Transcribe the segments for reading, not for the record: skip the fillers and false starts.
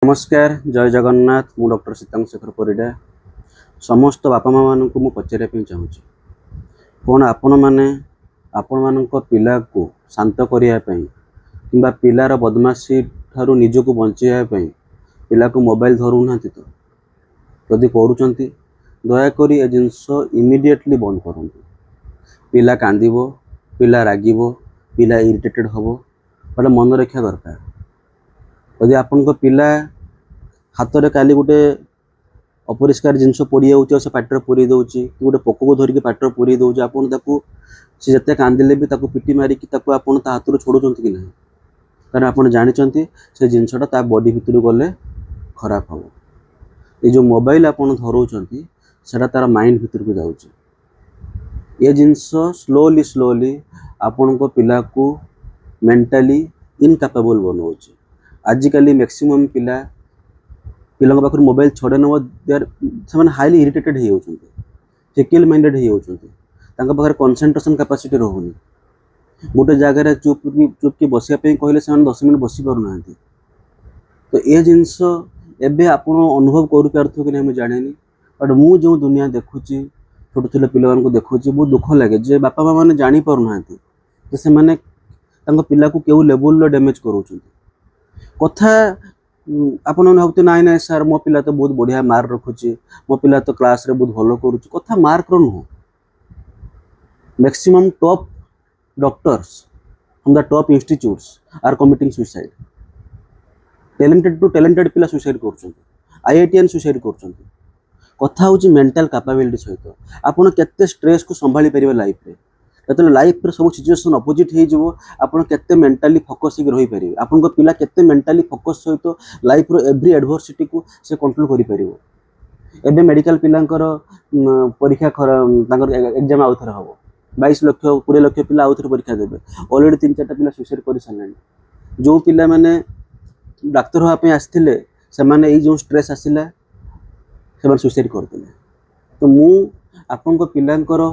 नमस्कार जय जगन्नाथ मु डॉक्टर सीतांग शेखर परिडा समस्त बापा माँ मान को पचारे चाहूँगी कौन आपण मैंने आपण मान पिला को शांत करने कि पिलार बदमाशी ठारू निजक बचाई पिला को मोबाइल धरू ना तो जदि करूँ दयाक ए जिनस इमिडिएटली बंद करूँ। पिला कांदिबो, पिला रागिबो, पिला इरिटेटेड हम गोटे मन रखा दरकार। यदि आपण पिला हाथ में काली गोटे अपरिष्कार जिनस पड़ी जाऊँ से पाटर पूरी दूसरी कि गोटे पोक को धरिकी पाटर पूरी दूसरे आपको सी जिते कांदिले भी पिटी मारिकी आपड़ हाथ छोड़ुं कि ना कारण आप जानते से जिनसटा बॉडी भितर गले खराब हम। ये जो मोबाइल आप धरों से तार माइंड भितर को जाऊँगी ये जिनस स्लोली स्लोली आपण को पिला को मेंटली इनकैपेबल बनाऊँच। आजिकल मैक्सिमम पिला पिला पाखर मोबाइल छड़े नब से हाईली इरिटेटेड हो फिकल माइंडेड हो पाखे कंसंट्रेशन कैपेसिटी रोनी गोटे जगह चुप की बसापी कहले से 10 मिनट बसी पारना। तो ये जिनस एबे आप अनुभव कर कि नहीं जाने बट मु जो दुनिया देखुची छोट छोट पिला देखुची बहुत दुख लगे जे बापा माँ मैंने जापर ना तो से मैंने पिला को क्यों लेवल डैमेज करों कथा आपने भावते नाई ना सार मो पिला तो बहुत बढ़िया मार्क रखुची मो पिला तो क्लास रे बहुत भल करुच्ची कथा मार्क नुह। Maximum top doctors from the top institutes are committing suicide. Talented to talented पिला सुसाइड कर आईआईटीएन सुसाइड कर कथा हूँ मेंटल कैपेबिलिटी सहित आपड़ केते स्ट्रेस को संभाली पारे लाइफ रे जो लाइफ रे सब सिचुएशन अपोजिट होते मेंटली फोकस रही पारे आपन पिला केते मेंटली फोकस सहित लाइफ रो एवरी एडवर्सिटी को से कंट्रोल करि पारिबो। एबे मेडिकल पिलांकर परीक्षा एग्जाम आउ थे हम 22 लाख 20 लाख पिला आउ थे परीक्षा देवे ऑलरेडी 3-4 पिला सुसाइड कर सारे जो पिला माने डाक्तर होगापी आसते से जो स्ट्रेस आसला से सुसाइड करते। तो मु आपन पिलांकर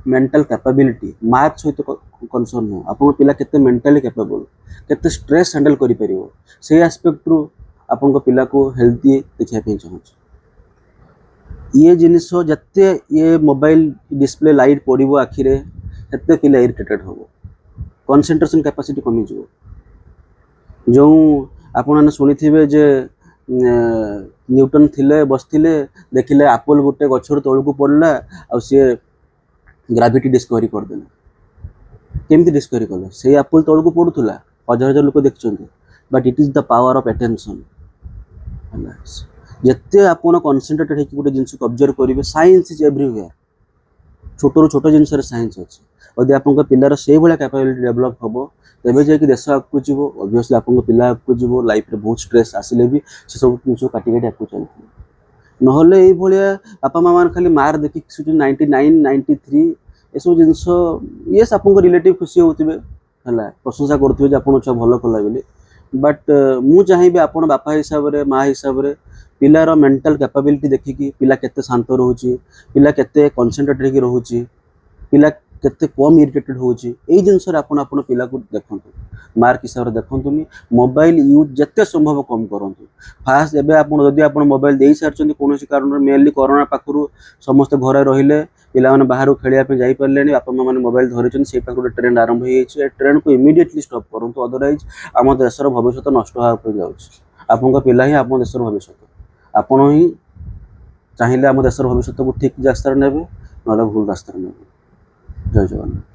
मेंटल कैपेबिलिटी मार्क सहित कंसर्न नुह आप पिला केते मेंटली कैपेबल केते स्ट्रेस हैंडल करि परिबो से एस्पेक्ट रु आपन पिला को हेल्थी देखा चाहूँ। ये जिनिस जत्ते ये मोबाइल डिस्प्ले लाइट पड़ो आखिरे सेते पिला इरिटेटेड हम कंसंट्रेशन कैपेसिटी कमी जो जो आपने शुणी जे न्यूटन थिले बसथिले देखिले एप्पल गोटे गछर तौक पड़ला आ सी ग्राविटी डिस्कवरी करदे केमती डिस्कवरी कले से एप्पल तौक पड़ूला हजार हजार लोक देखते but it is the power of attention. जिते आप कनसेंट्रेटेड होकर गोटे जिन को ऑब्जर्व करेंगे साइंस इज एवरीवेयर छोट रू छोट जिन साइंस अच्छे यदि आप पिलार से भाया कैपेबिलिटी डेभलप हम तेज जाकि देश आगे जीव ऑब्वियसली आप पिला आगे जीव लाइफ में बहुत स्ट्रेस आसिले भी से सब जिन काटी काटी आगे चलते नहले ये बापा माँ मैंने खाली मार्क देखिए 99 93 ये सब जिनस ये आप रिलेटिव खुशी होते है प्रशंसा करुवे आप छुआ भल कला बोली बट मु चाहिए आप बापा हिसाब से माँ हिसाब से पिलार मेंटल कैपेबिलिटी देखिकी पिला केते शांत रोचे पिला केते कंसंट्रेटेड रोचे पिला केते कम इरिटेटेड होची ए जिनस आपण आपण पिला को देखंतु मार्क हिसाब से देखंतुनी मोबाइल यूज जत्ते संभव कम करंतु। फास्ट एबे आपण जदि आपण मोबाइल देई सारचंदी कोनोसी कारण मेनली कोरोना पाखरु समस्त घरे रहिले पिला माने बाहर खेलिया पे जाई परलेनी बापा माँ माने मोबाइल धरिचन से पाखरु ट्रेंड आरंभ होई ए ट्रेंड को इमीडिएटली स्टॉप करंतु अदरवाइज आम देशर भविष्य नष्ट होआ पे जाउछ। आपन पिला ही आम देशर भविष्य आपण ही चाहिए आम देशर भविष्य को ठीक रास्ता नेबे ना भूल रास्ता नेबे। जय जगन्नाथ।